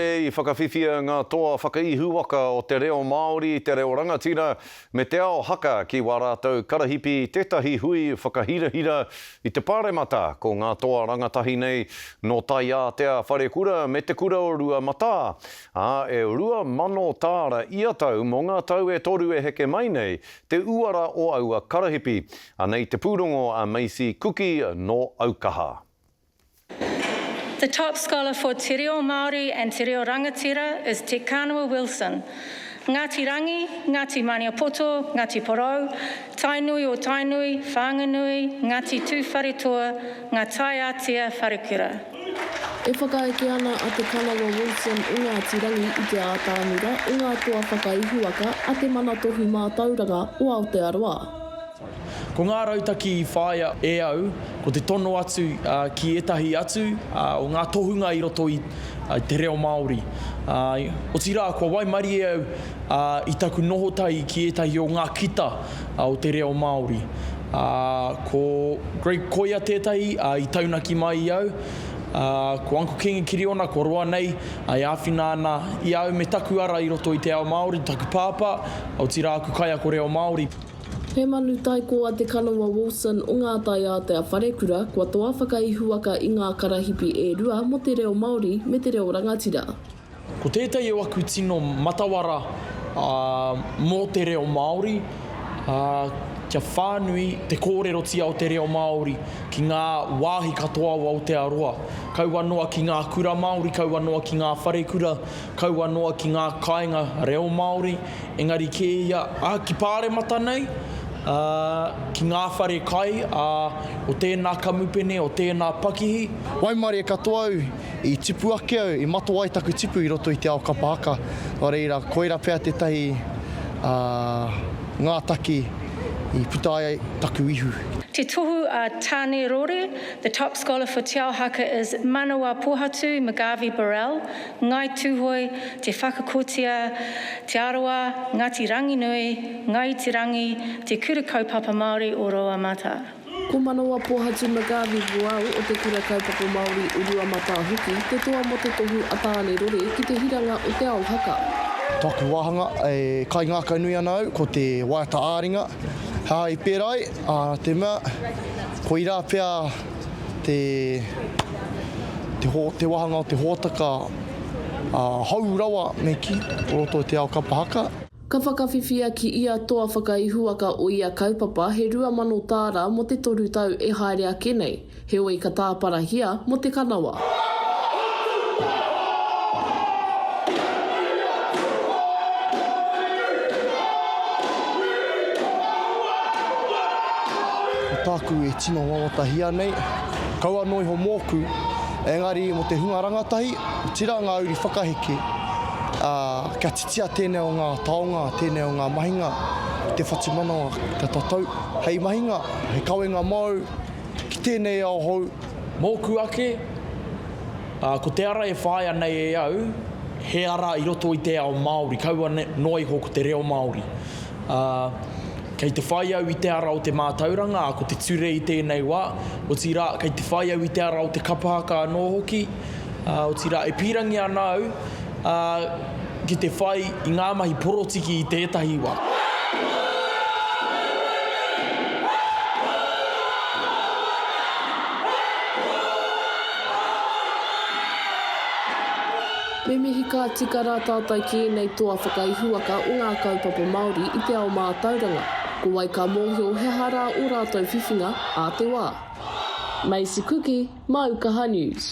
I whakawhiwhia ngā toa whakaihu waka o te reo Māori, te reo Rangatira, me te ao haka ki wā rātou karahipi tētahi hui whakahirahira i te pāremata ko ngā toa rangatahi nei no Taiātea Wharekura me te kura o Ruamatā. E rua mano tāra ia tau mō ngā tau e toru e heke mai nei te uara o aua karahipi, anei te pūrongo a Macie Kuki no Aukaha. The top scholar for Te Reo Māori and Te Reo Rangatira is Te Kanawa Wilson. Ngāti rangi, Ngāti Manawapohatu McGarvey Borrell, Tainui o Tainui, Whanganui, Ngāti Tūwharetoa, Ngā Taiātea Wharekura. E whakaeke ana a Te Kanawa Wilson o Ngāti rangi i te Tānerore o ngā toa whakaihu waka a te Manawapohatu McGarvey o Aotearoa. Ko ngā rautaki i whāia e au, ko te tono atu ki etahi atu o ngā tohunga i roto i te reo Māori. O tira, kua waimari e au i taku nohotai ki etahi o ngā kita o te reo Māori. Ko Greg Koia tētahi i taunaki mai i au, ko Uncle King Kiriona, ko roa nei, i āwhina ana i au me taku ara i roto i te ao Māori, taku pāpā, o tira aku kai ko reo Māori. He manu tai ko a Te Kanawa Wilson o Ngā Taiātea Wharekura kua toa whakaihu waka i ngā karahipi e rua mo te reo Māori me te reo Rangatira. Ko tētai e waku tino matawara mō te reo Māori, kia whānui te kōrerotia o te reo Māori ki ngā wāhi katoa o Aotearoa. Kaua noa ki ngā kura Māori, kaua noa ki ngā wharekura, kaua noa ki ngā kāinga reo Māori. Engari ke ia, ki pāremata nei, ki ngā whare kai o tēnā kamupene, o tēnā pakihi. Waimari e katoa au, i tipu ake au, i mato ai taku tipu i roto i te ao kapahaka. O reira, koira pēr tētahi ngā taki i puta ai taku ihu. Te Tohu a Tānerore, the top scholar for te ao haka is Manawapohatu McGarvey Borrell, Ngai Tūhoi, te whakakotia, te aroa, Ngāti Ranginui, Ngai te rangi, te kura kaupapa Māori o Ruamatā. Ko Manawapohatu McGarvey Borrell o te kura kaupapa Māori o Ruamatā hoki, te toa mo te tohu a Tānerore ki te hiranga o te ao haka. Taku wāhanga, kai ngā kaunui ana au, ko te waiata āringa. I pērai, te mea, ko ira pēr te wahanga o te hōtaka haurawa me ki, o roto te ao kapahaka. Ka whakawhiwhia ki ia toa whakaihu waka o ia kaupapa he rua mano tāra mo te toru tau e haere ake nei. He oi ka tāparahia mo te kanawa. Tāku e tino wawatahia nei, kaua noi ho mōku, engari mo te hunga rangatahi, tira ngā uri whakaheke, kia titia tēnei o ngā taonga, tēnei o ngā mahinga, te whatimanawa, te tatau, hei mahinga, hei kawenga mau, ki tēnei au hou. Mōku ake, ko te ara e whāia nei e au, he ara i roto i te ao Māori, kaua noi hoku te reo Māori. Kei te whai au i te ara o te mātauranga, ko te ture i tēnei wā. O tira, kei te whai au i te ara o te kapahaka anō hoki. O tira, e pirangi ana au ki te whai i ngā mahi porotiki i tētahi wā. Me mihi ka tika rā tātai ki nei toa whakaihu waka o ngā kaupapa Māori i te ao mātauranga. Ko wai ka mōhio he hara o rātou whiwhinga a te wā. Macie Kuki, Aukaha News.